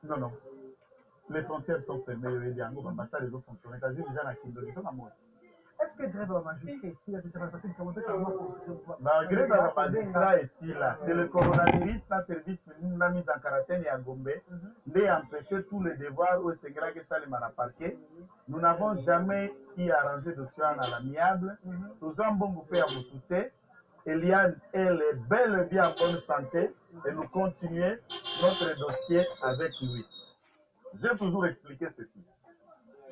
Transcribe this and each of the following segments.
Non, non. Les frontières sont fermées. L'ambassade doit fonctionner. Est-ce que grève va magistrat ici, là, parce que grève va magistrat ici, là, c'est le coronavirus, le service nous l'a mis en quarantaine à Gombe, d'empêcher tous les devoirs où c'est grave que ça les parquet. Nous n'avons jamais eu arrangé de soins à l'amiable. Nous avons bon coupé à Moutouté. Eliane, elle est bel et bien en bonne santé et nous continuons notre dossier avec lui. J'ai toujours expliqué ceci.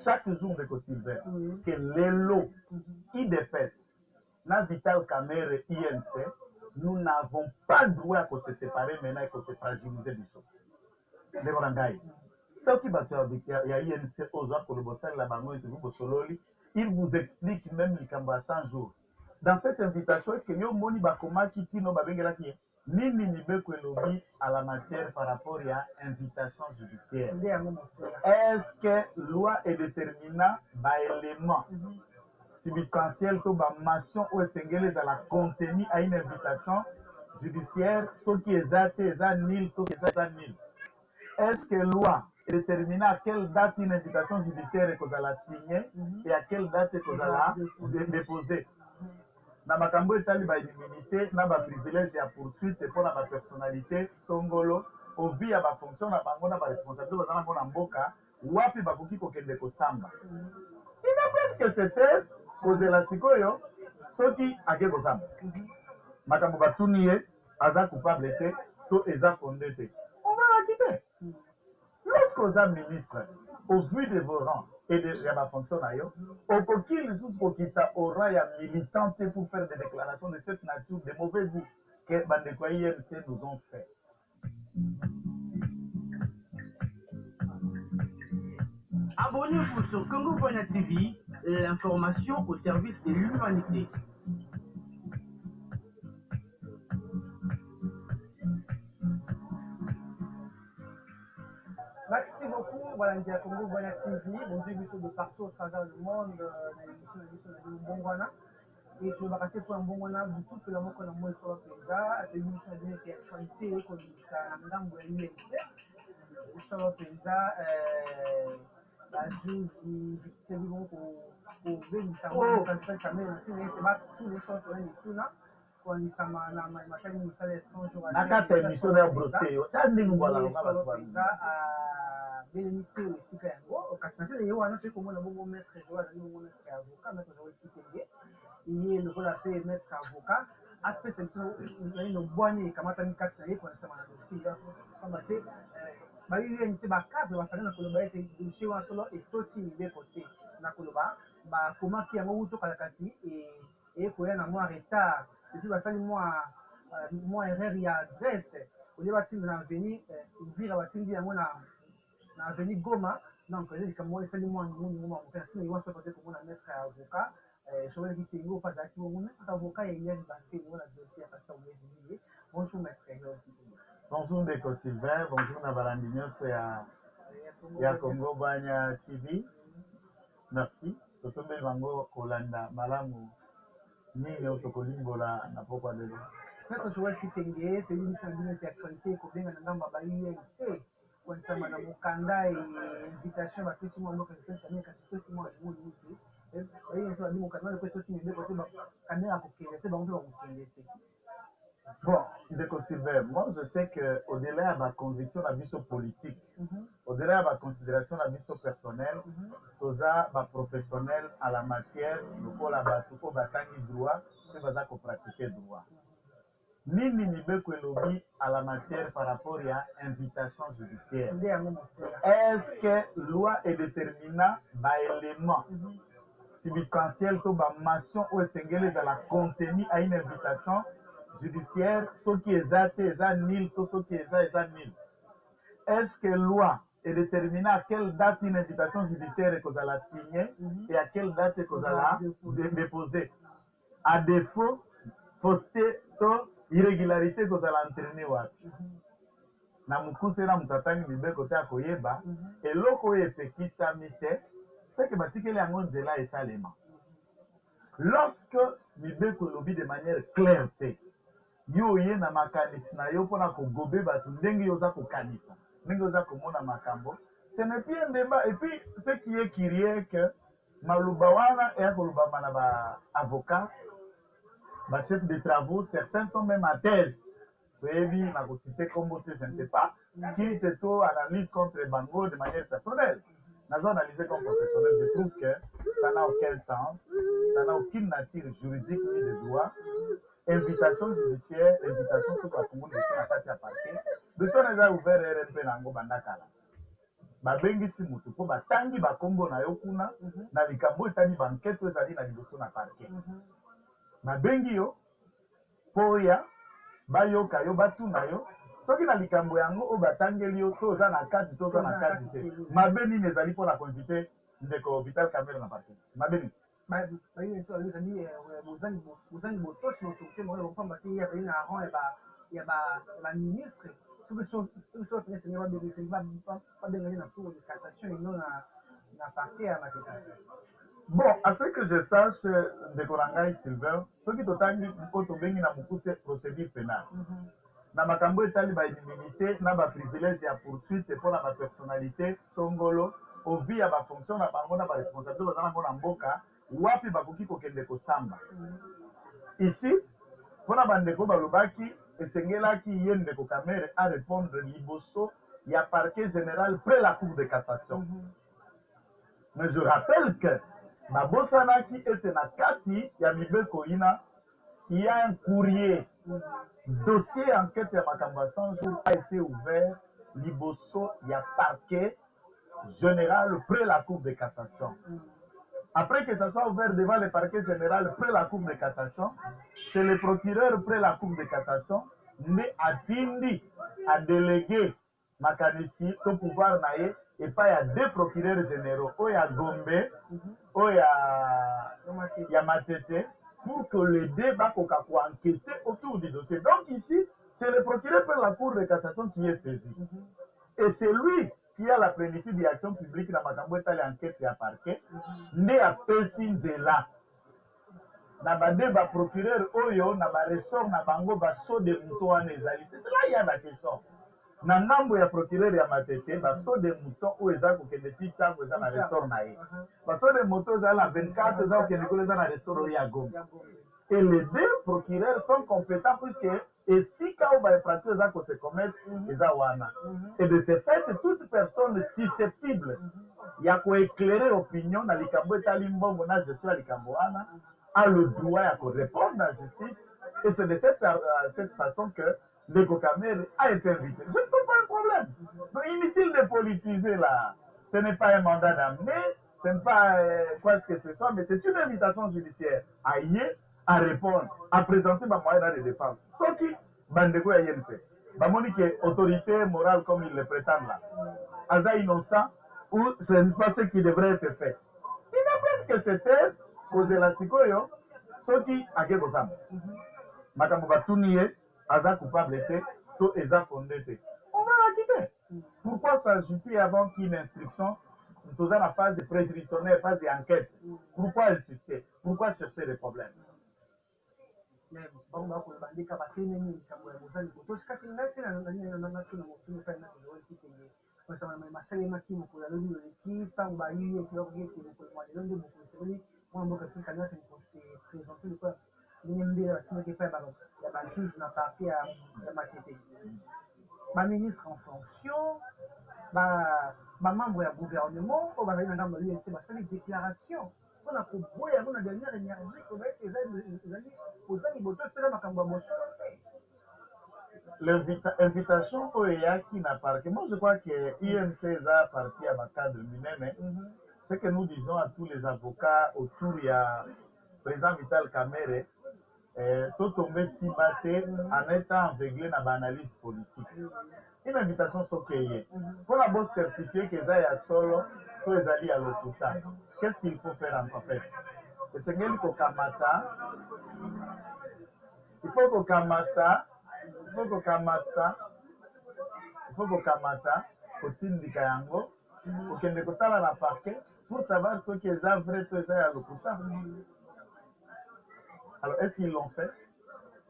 Chaque jour de Silver, que les lots IDPS, na Vital Camere INC, nous n'avons pas le droit de se séparer maintenant et de se fragiliser du sol. Les Brandaï. Ceux qui battent avec INC aux autres, le bossel, la bango et tout, il vous explique même les Kamba 100 jours. Dans cette invitation, est-ce que nous avons dit que Tino Babengela qui est Nini Nibeko Lobby à la matière par rapport à invitation judiciaire. Est-ce que loi est déterminant par élément substantiel que la mention ou est à la contenu à une invitation judiciaire, ce qui est zaté, nil, ce qui est nil. Est-ce que loi est déterminant à quelle date une invitation judiciaire est signée et à quelle date est déposée? Na makambo etali ba immunité na ba privilège ya poursuite pour la personnalité songolo au vie ya ba fonction na bango na ba responsabilité bazana ko na mboka wapi bakoki kokende kosamba. Il n'a pas que c'était kozela sikoyo soki ake kosamba. Makambo batuni ye aza coupable te to eza fondé te. On va la quitter. Lorsque vous êtes ministre, au vu de vos rangs et de la fonction, au coquille sous Kokita aura ya militante pour faire des déclarations de cette nature, de mauvais goût que Bandekwa IMC nous ont fait. Abonnez-vous sur Congo Boya TV, l'information au service de l'humanité. Merci beaucoup, voilà, Congo Boya TV, bon Dieu, de partout au travers du monde, et je vais raconter pour un bon moment, beaucoup de l'amour qu'on a moins sur le pays, et nous sommes venus qui actualité, comme ça, madame Boya, sur le pays, la juge, c'est bon pour ver le salon, quand je fais ça, mais c'est pas tous les choses sur les sous quand il s'en a machin, il s'en est son jour à Nakata émission ya brossé, tandi ngwala ngaba kwa bénéfice aussi quand même. Au cas où il y a un autre comment le bon maître je vois le bon maître avocat maître je vois qui il est le bon appel maître avocat après c'est une bonne comment tu as mis quatre années pour ça maintenant aussi comme c'est bah il y a une petite cadre va faire que le bail est dossier en solo et aussi il est côté na koloba bah comment qui a mo to kalakati et pour un mois retard et puis bah ça moi erreur il y a adresse au lieu de venir ouvrir la batterie yango na venir Goma donc les comme moi fait moi mon personne il va se passer comme on mettre avocat je vais dire que il pas d'accord mon avocat il y a parce que on a dossier à passer au milieu bonjour maître bonjour Ndeko Sylvain bonjour na balandi nyonso ya Congo Banya TV merci totombeli bango kolanda malamu nini otokolimbola na pokwa lelo. Maître Joël Kitenge, c'est une mission d'actualité pour bien dans ma INC. Quand ça m'a dans mon candidat et invitation, parce que si moi, je fais ça, mais si moi, je vous dis, et voyez, ça dit mon candidat, le côté aussi, mais côté, candidat à Kokélé, c'est bon, on va bon, Ndeko Sylvain, moi, je sais qu'au-delà de ma conviction, la mission politique, au-delà de ma considération, la mission personnelle, tout ça, professionnel à la matière, le coup, la batuko, batangi droit, c'est ça qu'on pratique droit. Nini Nibeko Elobi à la matière par rapport à invitation judiciaire. Est-ce que loi est déterminant par élément substantiel que la mention ou est à la contenu à une invitation judiciaire, ce qui est zaté, nil, tout ce qui est nil. Est-ce que loi est déterminant à quelle date une invitation judiciaire est signée et à quelle date est déposée? À défaut, poster irrégularité kozala entraîné wapi na mukuse na mutatangi mibeko te akoyeba eloko oyo epekisami te seke batikeli yango nzela esalema lorsque mibeko elobi de manière claire te yo ye na makanisi na yo mpona kogobe bato ndenge yo oza kokanisa ndenge oza komona makambo ce n'est plus un débat et puis ce qui est curieux que maloba wana eya kolobama na baavocat bachef de travaux certains sont même à thèse toyebi na kocite kombo te je ne sais pas qui te to analyse contre bango de manière personnelle nazo analyser comme professionnel je trouve que ça n'a aucun sens ça n'a aucune nature juridique ni de droit invitation judiciaire invitation soki bakongo ndeki na kati ya parquet biso na eza ouvert rmp na yango bandakala babengisi motu mpo batangi bakombo na yo kuna na likambo etali bankete oyo ezali na liboso na parquet babengi yo mpo oya bayoka yo batuna yo soki na likambo yango oyo batangeli yo to oza na kati to oza na kati te mabe nini ezali mpona koinvite ndeko vital camere na parquet mabe nini bozangi botosi autorité moko bopamba te yazali na rang ya baministre soki soki senge babengani na cour de cassation ino na parquet ya mateka. Bon, à ce que je sache, ndeko na ngai Sylvain, soki totangi oyo tobengi na mokuse procédure pénale na makambo etali baimmunité na baprivilège ya poursuite mpona bapersonnalité songolo ovi ya bafonction na bango na baresponsabilité baza nango na mboka wapi bakoki kokende kosamba ici mpona bandeko balobaki esengelaki ye ndeko camere a répondre liboso ya parquet général près la cour de cassation mais je rappelle que babosanaki ete na kati ya mibeko ina il y a un courrier dossier enquête ya makambo ya 100 jours a été ouvert liboso ya parquet général près la cour de cassation. Après que ça soit ouvert devant le parquet général près la cour de cassation, c'est le procureur près la cour de cassation nde atindi a délégué makanisi to pouvoir na ye epai ya deux procureurs généraux oyo ya Gombe oyo ya Matete pour que les deux bakoka enquêter autour du dossier. Donc ici, c'est le procureur près la cour de cassation qui est saisi. Et c'est lui qui a la plénitude d'action publique dans makambo etali enquête ya parquet nde apesi nzela na bade baprocureur oyo na baressort na bango baso de moto wana ezali c'est cela ya la question na ngambo ya procureur ya Matete baso de moto oyo eza kokende ti tiango eza na ressort na ye baso de moto ezali na 24 eza kokende kolo eza na ressort oyo ya Gombe et les deux procureurs sont compétents puisque esika oyo bainfraction eza kose commettre eza wana et de ce fait toute personne susceptible ya koéclairer opinion na likambo etali mbongo na gestion ya likambo wana a le droit ya korépondre à justice et c'est de cette façon que Ndeko Camere a été invité. Je ne trouve pas un problème. Donc inutile de politiser là. Ce n'est pas un mandat d'amener, ce n'est pas quoi que ce soit, mais c'est une invitation judiciaire à y à répondre, à présenter ma moyen de défense. Ce qui, Bandeko ya YNC, bamoni que autorité morale comme ils le prétendent là, aza innocent ou ce n'est pas ce qui devrait être fait. Il n'appelle que c'était causer la sikoyo, ce qui a quelque chose. Makambo batuni ye, aza coupable te, to eza fondé te. On va la quitter. Pourquoi s'ajouter avant qu'une instruction, dans la phase de préjudicaire, phase d'enquête? Pourquoi insister? Pourquoi chercher des problèmes? Mais bon, bah, pour le bandit, quand on est né, quand on est né, quand on est né, quand on est né, quand on est né, quand on est né, quand on est né, quand on est né, quand on est né, quand on est né, quand on est né, quand on est né, quand on est né, quand on est né, quand on est né, quand on est ministre en fonction, membre du gouvernement, on va aller dans le déclaration. On a proposé la dernière énergie qu'on va L'invitation au EAKI n'a pas. Moi, je crois que INC a parti à ma cadre lui-même. Ce que nous disons à tous les avocats autour, il y a le président Vital Camere, tout tombé si batté en étant aveuglé dans l'analyse politique. Une invitation sokeye. Pour la bosse certifiée que ça y a solo, tous les alliés à l'hôpital. Qu'est-ce qu'il faut faire en fait? Et c'est qu'il faut kamata. Il faut que kamata. Il faut que kamata. Il faut que kamata. Kotindika yango. Kokende kotala na parquet pour savoir ce qui est vrai, tout ça à l'hôpital. Alors est-ce qu'ils l'ont fait?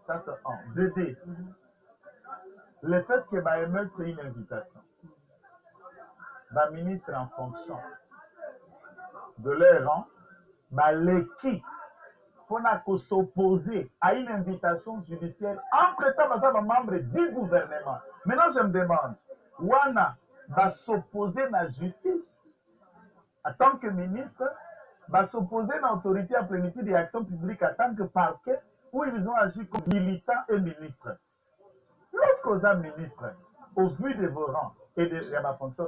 Ça, c'est un. 2D. Le fait que ma émeute, c'est une invitation. Ma ministre en fonction de leur rang, l'équipe pour s'opposer à une invitation judiciaire entre-temps, par membre du gouvernement. Maintenant, je me demande, Wana va s'opposer à la justice en tant que ministre, va s'opposer à l'autorité à plénitude des actions publiques en tant que parquet, où ils ont agi comme militants et ministres. Lorsque vous êtes ministre, au vu de vos rangs et de ma fonction,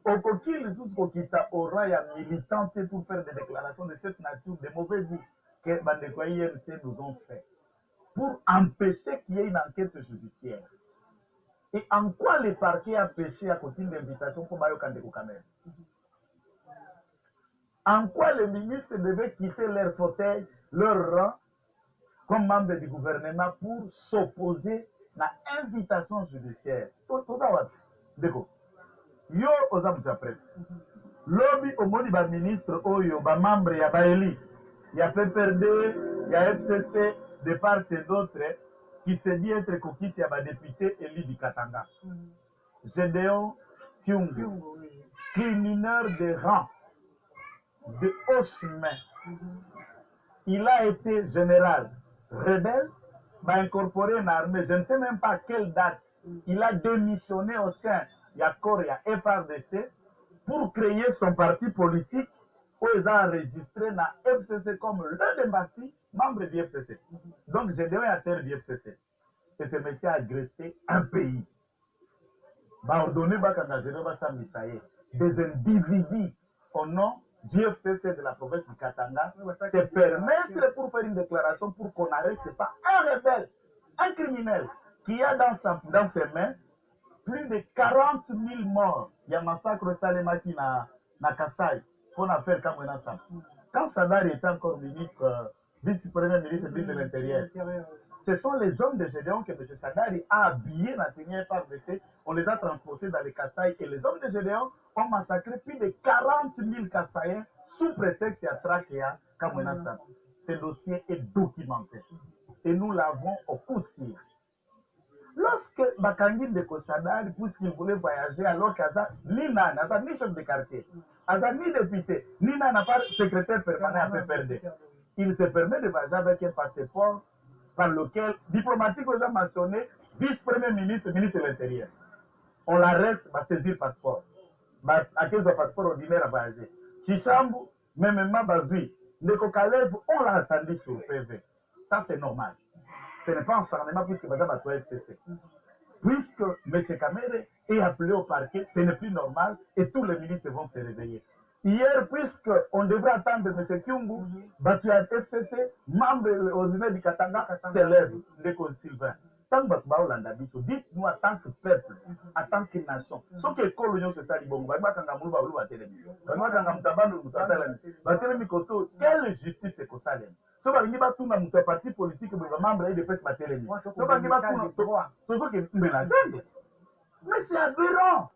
au coquille, au quitta au rang, il y a militants pour faire des déclarations de cette nature, de mauvais goût que Bandekwa IMC nous ont fait, pour empêcher qu'il y ait une enquête judiciaire. Et en quoi le parquet a péché à côté d'invitation pour Mayo Kandeko Kamer? En quoi les ministres devaient quitter leur fauteuil, leur rang, comme membres du gouvernement pour s'opposer à l'invitation judiciaire? Déco. Yo oza mutu ya presse. Lobi omoni ba ministre oyo ba membre ya baeli ya PPRD, ya FCC de part et d'autre qui se dit être coquisse ya ba député élu du Katanga. Gédéon Kyungu, crimineur de rang, de hausse main. Il a été général rebelle, m'a incorporé une armée, je ne sais même pas quelle date. Il a démissionné au sein de la Corée FRDC pour créer son parti politique où ils ont enregistré dans FCC comme l'un des partis membres du FCC. Donc j'ai donné à terre du FCC. Et ce monsieur a agressé un pays. Ordonné des individus au nom du FCC de la province du Katanga se permettre pour faire une déclaration pour qu'on n'arrête pas un rebelle, un criminel qui a dans ses mains plus de 40 000 morts. Il y a un massacre Salemaki na Kassai pour faire comme un ensemble. Quand Sadar était encore ministre, vice-premier ministre de l'Intérieur, ce sont les hommes de Gédéon que M. Sadari a habillés dans la tenue FRDC. On les a transportés dans les Kassai et les hommes de Gédéon ont massacré plus de 40 000 Kassaïens sous prétexte à Trakéa comme un ensemble. Ce dossier est documenté et nous l'avons au coup sûr. Lorsque Bakangi de Kosadari, puisqu'il voulait voyager, alors qu'Aza, ni Nana, ni chef de quartier, Aza, ni député, ni Nana, pas secrétaire permanent à PPRD, il se permet de voyager avec un passeport par lequel, diplomatique, vous a mentionné, vice-premier ministre, ministre de l'Intérieur. On l'arrête, va saisir le passeport. À cause du passeport ordinaire à voyager. Chishambu, même Bazui, Neko Kalev, on l'a attendu sur le PV. Ça, c'est normal. Ce n'est pas un charnement puisque Madame a trouvé FCC. Puisque M. Kamere est appelé au parquet, ce n'est plus normal et tous les ministres vont se réveiller. Hier, puisqu'on devrait attendre M. Kyungu, battu à FCC, membre ordinaire du Katanga, s'élève, Ndeko Sylvain. Tant que dites-nous en tant que peuple, en tant que nation, ce que l'Union sociale dit, quelle justice c'est que ça? So balingi batuna mutu parti politique ba membre de presse batelemi. So balingi batuna toujours que mélangeable. Mais c'est aberrant.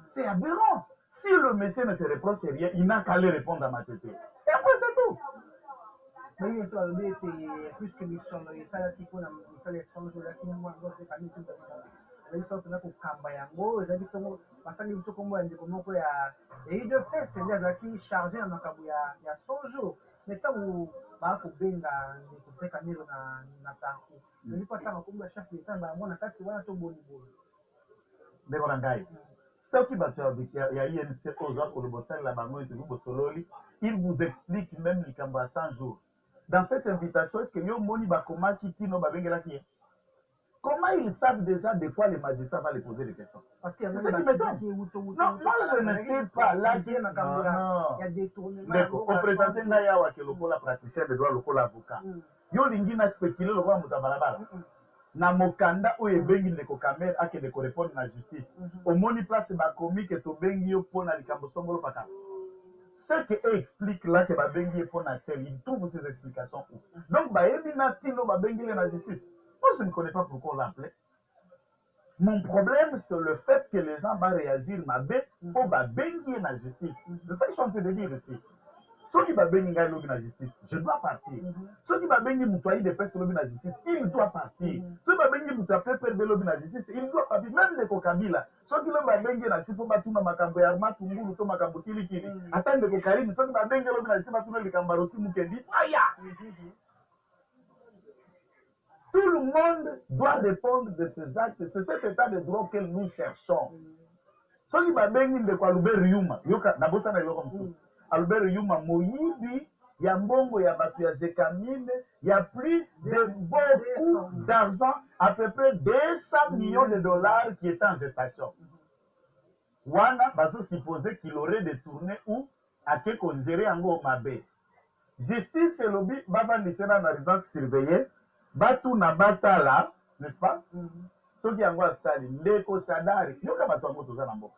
C'est aberrant. Si le monsieur ne se reproche rien, il n'a qu'à aller répondre à ma tête. C'est après c'est tout. Mais il y a plus que mission il fallait qu'il faut la sélection de la kimu ngo se kami tout ça. Il faut que na ko kamba yango, ezali tongo basali biso kombo ya ndeko moko ya et de fait c'est là qui chargé na makabu ya 100 jours. Mais tant où ba ko benga ndeko se kami na tanku. Ndi kwa tanga kombo ya chef d'état ba mona kati wana to boni boni. Ndeko ngai. Ceux qui battent avec INC aux autres le bossal la bango et vous bossololi, il vous explique même les cambas 100 jours. Dans cette invitation, est-ce que yo moni bakoma kitino babengela qui? Comment ils savent déjà de quoi les magistrats vont les poser des questions? Parce qu'il y a ça qui m'étonne. Non, moi je ne sais pas. Là, il y a détournement. On présente un yawa qui est le praticien de droit, le avocat. Yo lingi na spéculer le roi mutabalabala. Na mokanda oyo ebengi ndeko Kamere akende ko répondre na justice. Omoni place bakomi ke to bengi yo pona likambo songolo paka. Ce qui explique là que babengi est pour tel, il trouve ces explications où. Donc bayebi na tino babengi la justice. Moi je ne connais pas pourquoi on l'appelait. Mon problème c'est le fait que les gens vont réagir mabé pour babengi la justice. C'est ça qu'ils sont en train de dire ici. Ceux qui va bénir l'objet de la justice, je dois partir. Ceux qui va bénir Moutouaï de presse l'objet de la justice, il doit partir. Ceux qui va bénir Moutouaï de l'objet de la justice, il doit partir. Même de Kokabila. Ceux qui va bénir la justice, pour battre Makambo Yarma, Tungulu, Makambo Kili. Attendez Kokarim, ceux qui va bénir l'objet de la justice, battre le Kambarosi Mukendi. Aïe! Tout le monde doit répondre de ces actes. C'est cet état de droit que nous cherchons. Ceux qui va bénir de Albert Yuma, d'abord ça n'est pas comme ça. Albert Yuma, Moyibi, il y a Mbongo, il y a Batuya Kamine, il y a plus de beaucoup d'argent, à peu près 200 millions de dollars qui étaient en gestation. Wana, baso supposé qu'il aurait détourné ou à qui congéré en go mabe. Justice et lobby, baba nisena na résidence surveillée, batu na batala, n'est-ce pas? Ceux qui ont sali, ndeko sadari, yoka batu ango toza na mboka.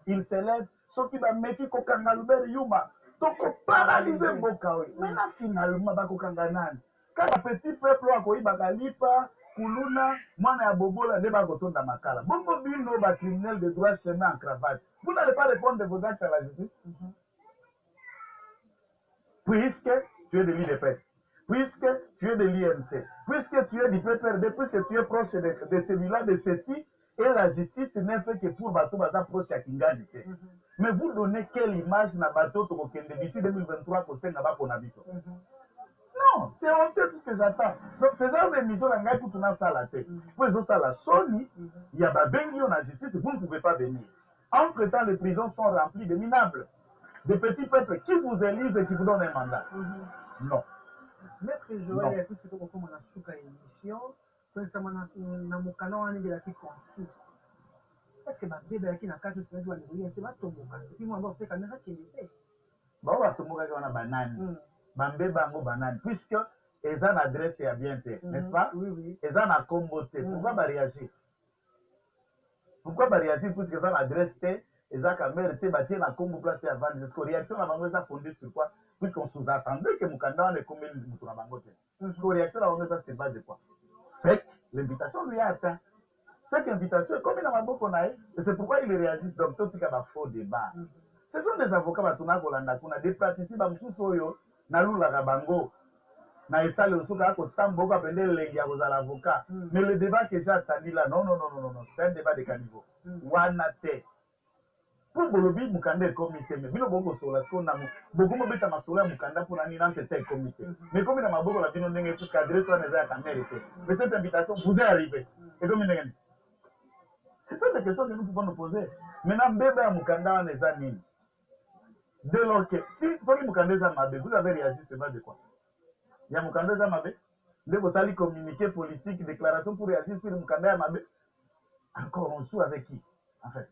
Il s'élève, ceux qui va meki kokanga Albert Yuma, toko paralyser mboka oyo. Maintenant finalement bakokanga nani? Quand le petit peuple akoyi bakalipa, kuluna, mwana ya bobola nde bakotonda makala. Bongo bino ba criminel de droit chemin en cravate. Vous n'allez pas répondre de vos actes à la justice? Puisque tu es de l'IDPS, puisque tu es de l'IMC, puisque tu es du PPRD, puisque tu es proche de celui-là, de ceci, et la justice n'est fait que pour bateau baza proche à Kinganite. Mais vous donnez quelle image na bateau d'ici 2023 pour senga ba ponabiso? Non, c'est honteux tout ce que j'attends. Donc, ces genre d'émission, là, pour tout ça la tête. Pour ils ont ça la Sony, il y a Babengui, on a justice, vous ne pouvez pas venir. Entre-temps, les prisons sont remplies de minables, de petits peuples qui vous élisent et qui vous donnent un mandat. Non. Maître Joël, il y a tout ce que comme on a sous émission, quand ça m'a na mukana wani de la qui conçu. Est-ce que ma bébé qui n'a qu'à se faire jouer c'est pas ton mukana. Et puis moi, on fait caméra qui était. Bon, on va tout le monde a banane. Bambé bango banane. Puisque ils ont adresse à bien fait, n'est-ce pas? Oui, oui. Ils ont à comboter. Pourquoi va réagir? Pourquoi va réagir puisqu'ils ont adresse ils ont caméra été bâti na combo placé avant. Parce que réaction à bango ça fondée sur quoi? Puisqu'on sous-attendait que Mukanda ne combien de mouton à bango. Parce que réaction à bango ça c'est pas de quoi? C'est que l'invitation lui a atteint. Cette invitation, comme il a beaucoup naïf, et c'est pourquoi il réagit. Donc, tout ce qui a faux débat. Ce sont des avocats, des praticiens, na lula kabango na esale osoka ko sambo ka pende lengi ya kozala avocat. Mais le débat que j'ai attendu là, non, c'est un débat de caniveau. Wana te. Pour bolobi mukanda comité, mais bino bongo sola sko na beaucoup mo beta masola mukanda pour nani nante te comité. Mais comme na maboko la bino ndenge tout qu'adresse wana za ka mérité. Mais cette invitation vous est arrivée. Et comme ndenge. C'est ça des questions que nous pouvons nous poser. Maintenant bébé ya mukanda wana za nini? Dès lors que, si Mukandeza Mabe, vous avez réagi, c'est pas de quoi? Il y a Mukandeza Mabe, dès que vous allez communiquer politique, déclaration pour réagir sur Mukandeza Mabe, encore on joue avec qui? En fait,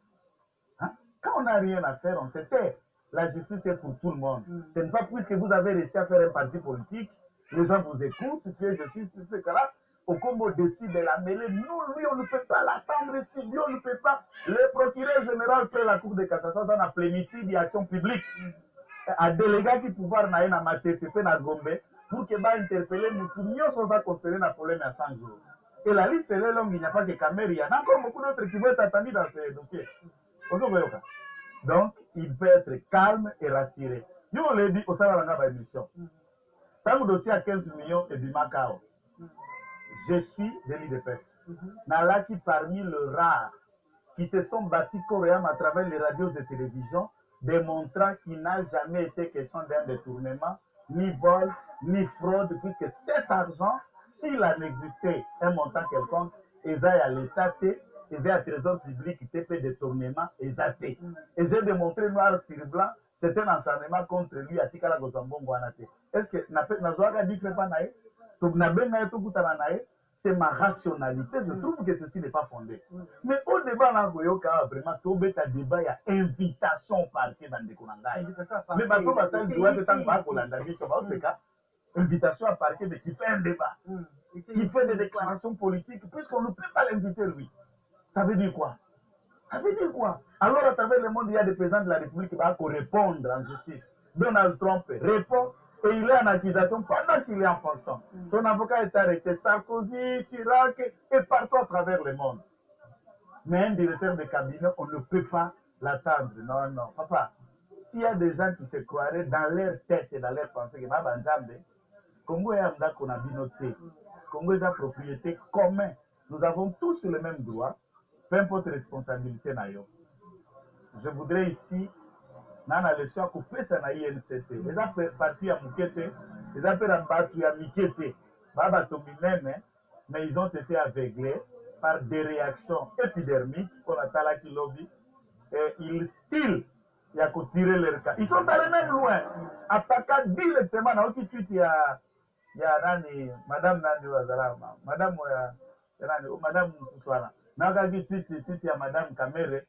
hein? Quand on n'a rien à faire, on se tait. La justice est pour tout le monde. Ce n'est pas puisque vous avez réussi à faire un parti politique, les gens vous écoutent, que je suis sur ce cas-là. Au Congo décide de la mêler. Nous, lui, on ne peut pas l'attendre ici. Lui, on ne peut pas. Le procureur général fait la Cour de cassation dans la plénitude d'action publique. A délégué qui pouvoir na na matete na Gombe pour que va interpeller nous pour mieux sans concerner la problème à 100 jours. Et la liste est longue, il n'y a pas que Cameroun, il y a encore beaucoup d'autres qui vont être attendus dans ces dossiers. Donc, il peut être calme et rassuré. Nous, on l'a dit au sein de la émission. Tant que dossier à 15 millions et du Macao. Je suis de l'IDPS. Nala qui parmi les rares qui se sont bâtis coréens à travers les radios et télévisions, démontrant qu'il n'a jamais été question d'un détournement, ni vol, ni fraude, puisque cet argent, s'il en existait un montant quelconque, ils aient à l'État, ils aient à trésor public, ils aient fait détournement, ils aient. Et j'ai démontré noir sur blanc, c'est un acharnement contre lui à Tikala Gozambongo Anate. Est-ce que Nazoaga dit que pas naïe? C'est ma rationalité, je trouve que ceci n'est pas fondé. Mais au débat, là, vraiment, tout un débat, il y a invitation au parquet dans des Konangaï. Mais maintenant, ça doit être un bar pour l'Andagie, c'est cas. Invitation à parquet, mais qui fait un débat, qui fait des déclarations politiques, puisqu'on ne peut pas l'inviter, lui. Ça veut dire quoi? Ça veut dire quoi? Alors, à travers le monde, il y a des présidents de la République qui vont répondre en justice. Donald Trump répond. Et il est en accusation pendant qu'il est en fonction. Son avocat est arrêté. Sarkozy, Chirac et partout à travers le monde. Mais un directeur de cabinet, on ne peut pas l'attendre. Non, papa. s'il y a des gens qui se croiraient dans leur tête et dans leur pensée que Baba Nzambe, Congo est un qu'on a binoté. Congo est une propriété commune. Nous avons tous le même droit, peu importe responsabilité. Je voudrais ici, dans la leçon, couper ça na INCT. Les a parti à Mukete, les a fait à Batu à Mikete, Baba Tominene, mais ils ont été aveuglés par des réactions épidermiques qu'on a à la lobby. Et ils style, il y a qu'à tirer leur cas. Ils sont allés même loin. Attaquant directement dans le tweet, il y a Nani, Madame Nani Wazalama, Madame Nani, Madame Souswana. Dans le tweet, il y a Madame Kamere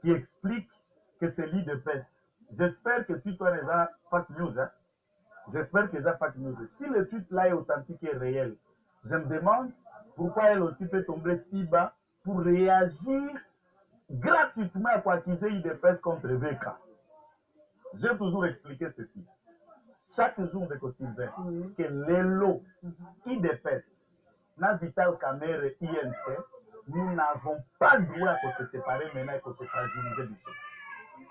qui explique que c'est lit de peste. J'espère que tu connais ça, fake news. Hein? J'espère que ça fake news. Si le tweet là est authentique et réel, je me demande pourquoi elle aussi peut tomber si bas pour réagir gratuitement pour accuser IDPS contre VK. J'ai toujours expliqué ceci. Chaque jour de Sylvain, que les lots IDPS, dans Vital Kamere et INC, nous n'avons pas le droit de se séparer maintenant et de se fragiliser du sol.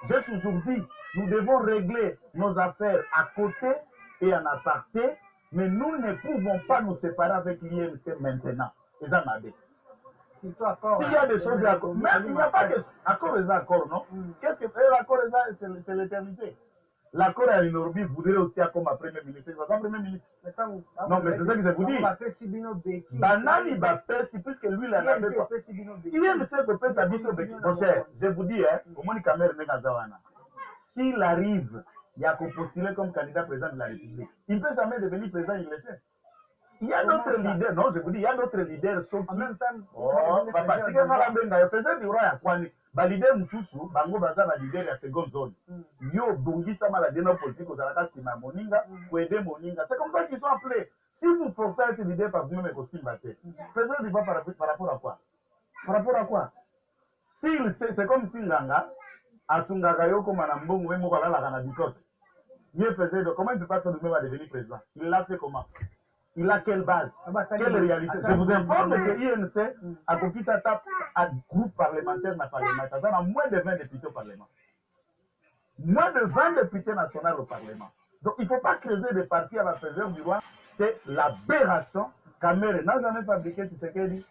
J'ai toujours dit, nous devons régler nos affaires à côté et en aparté, mais nous ne pouvons pas nous séparer avec l'INC maintenant. Et ça m'a dit. S'il y a des choses à accord, même il n'y a pas que accord et accord, non? Qu'est-ce que l'accord et c'est l'éternité. L'accord à l'Inorbi voudrait aussi comme ma première ministre. C'est pas premier ministre. Non, mais c'est ça que je vous dis. Banani Bapesi, puisque lui, il n'avait pas. Il vient de se faire sa biso Beki. Mon cher, je vous dis, au moins, Kamer Negazawana. S'il arrive, il y a qu'on postuler comme candidat président de la République. Il peut jamais devenir président, il le sait. Il y a d'autres leaders, non, je vous dis, il y a d'autres leaders. En même temps, particulièrement la Benga, le président du roi à Kwani, le leader Moussoussou, Bango Baza, le leader de la seconde zone. Yo, Bongi Sama, la déno politique, aux Alaka Sima Moninga, pour aider Moninga. C'est comme ça qu'ils sont appelés. Si vous forcez à être leader par vous-même, aussi battre. Le président du roi par rapport à quoi? Par rapport à quoi? C'est comme si Nganga, Asungaga Yoko Manambongo, même Mokala, la Kanabikote. Comment il ne peut pas devenir président? Il l'a fait comment? Il a quelle base? Quelle réalité? Je vous informe que l'INC a conquis sa tape à groupe parlementaire dans le Parlement. Ça a moins de 20 députés au Parlement. Moins de 20 députés nationaux au Parlement. Donc il ne faut pas creuser des partis à la présidence du roi. C'est l'aberration. Kamere n'a jamais fabriqué Tshisekedi.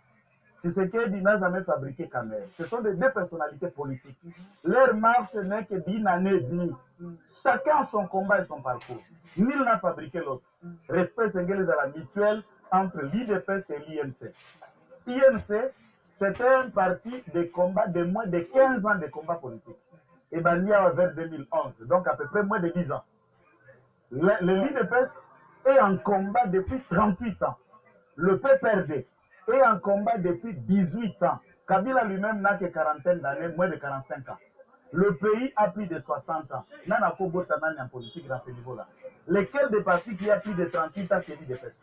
Tshisekedi n'a jamais fabriqué Kamere. Ce sont des deux personnalités politiques. Leur marche n'est que d'une année et demie. Chacun a son combat et son parcours. Nul n'a fabriqué l'autre. Respect singulier à la mutuelle entre l'IDPS et l'INC. INC, c'était un parti de combat de moins de 15 ans de combat politique. Et Bania vers 2011, donc à peu près moins de 10 ans. L'IDPS est en combat depuis 38 ans. Le PPRD est en combat depuis 18 ans. Kabila lui-même n'a que quarantaine d'années, moins de 45 ans. Le pays a plus de 60 ans. Nana Kobotanani en politique dans ce niveau-là. Lesquels des partis qui a plus de 38 ans qui dit des fesses?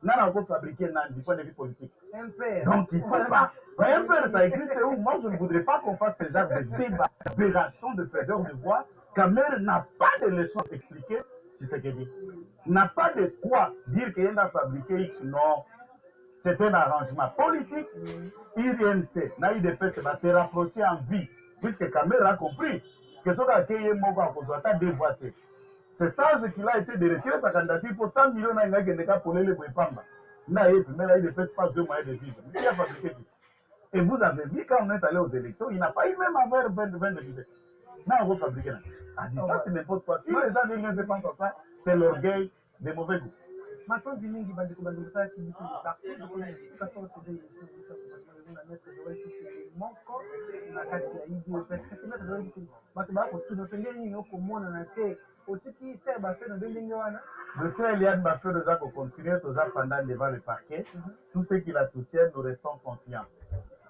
Nana Kobo fabriqué du point de vue politique. Donc il ne faut pas. Un père, ça existe où? Moi, je ne voudrais pas qu'on fasse ce genre de débat, d'aberration de faiseurs de voix. Kamer n'a pas de leçon à expliquer sur ce qu'il dit. N'a pas de quoi dire qu'il a fabriqué X. Non. C'est un arrangement politique. INC, l'IDPS va se rapprocher en vie. Puisque Kamer a compris que ce qu'a dévoité. C'est ça ce qu'il a été de retirer sa candidature pour 100 millions de pour les Bouépamba. Mais il ne fait pas 2 moyens de vivre. Qui a fabriqué tout? Et vous avez vu quand on est allé aux élections, il n'a pas eu même à faire 20 députés. Non, on va fabriquer. Ah, ça, c'est n'importe quoi. Si les gens ne se pensent ça, c'est l'orgueil des mauvais goûts. Maintenant, je vais vous dire que je je sais, Eliane Bafé nous a continué pendant devant le parquet. Tous ceux qui la soutiennent, nous restons confiants.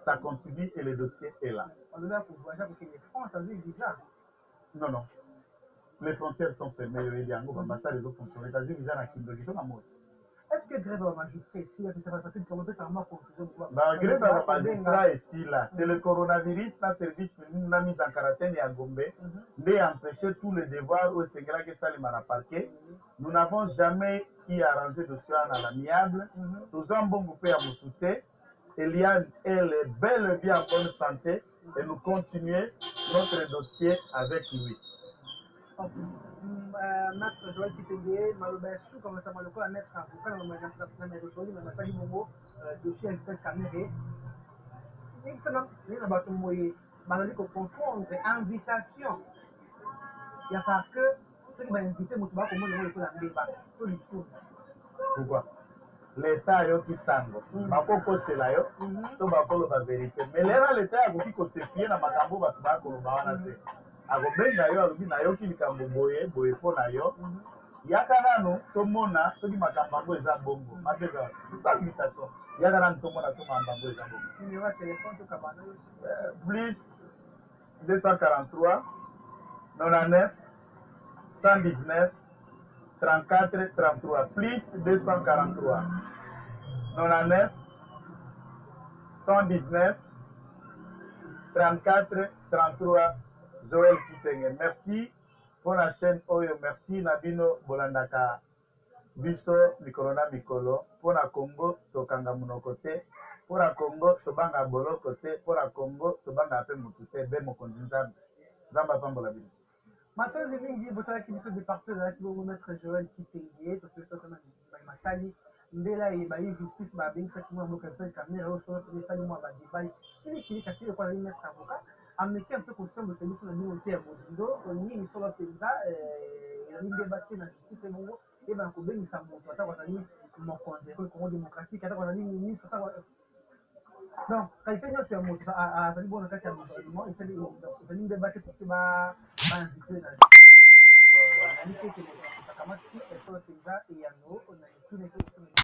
Ça continue et le dossier est là. Non, non. Les frontières sont fermées. L'ambassade des autres fonctionnaires. Les États-Unis, ils ont un Kimberley. Est-ce que grève à magistrat ici, c'est facile de commencer à avoir confusion? La grève à magistrat ici, là, c'est le coronavirus, le service nous a mis en quarantaine et à Gombe, d'empêcher tous les devoirs au Sénégal que ça les m'a parqué. Nous n'avons jamais eu arrangé de cela à l'amiable. Nous avons bon coupé à Moutouté. Eliane, elle est bel et bien en bonne santé et nous continuons notre dossier avec lui. Maître Joël Kitenge, Maloba Sou, comme ça, Maloko, à mettre avocat dans le résolu, mais pas du moment, dossier avec cette caméra. Excellent. Il y a un moyen, malgré qu'on confond invitation. Il y a pas que ceux qui vont inviter, moi, tu vas comment le la débat. Pourquoi? L'État ayoki sango bakokosela yo to bakoloba vérité mais lera l'État akoki kosepie na makambo bato bakoloba wana te akobenga yo alobi nayoki likambo boye boye mpo na yo yaka nano tomona soki makambo yango eza bongo mapeza c'est ça l'invitation yaka nano tomona so makambo yango eza bongo plus 243 99 119 34 33 plus 243 99 119 34 33 Joël Kitenge. Merci pour la chaîne Oyo. Merci Nabino Bolandaka Biso Mikolo na Mikolo. Pour la Congo, Tokanga Monokote. Pour la Congo, Tobanga Bolo Kote. Pour la Congo, Tobanga Ape Mutute. Bemo Kondinzam. Zamba Pambola Bino. Maintenant, je viens de dire que vous département là qui vont mettre Joël Kitenge, parce que ça comme Matali, Mbela et Bayi justice ba bien ça qui m'a bloqué sur caméra au sol, les salles moi ba débat. Il est qui cassé le quoi mettre avocat, a mettre un peu conscient de celui qui a mis au terme Modindo, on y est sur la président il a mis débattu dans justice Mongo et ben ko ben ça monte ça va dire mon conseil le Congo démocratique ça va dire ministre ça va donc quelqu'un qui a monté à ça dit bon quand il y a gouvernement il fait une débat pour que ba invité na nalike ke kama ki eso tinga ya no na kile ke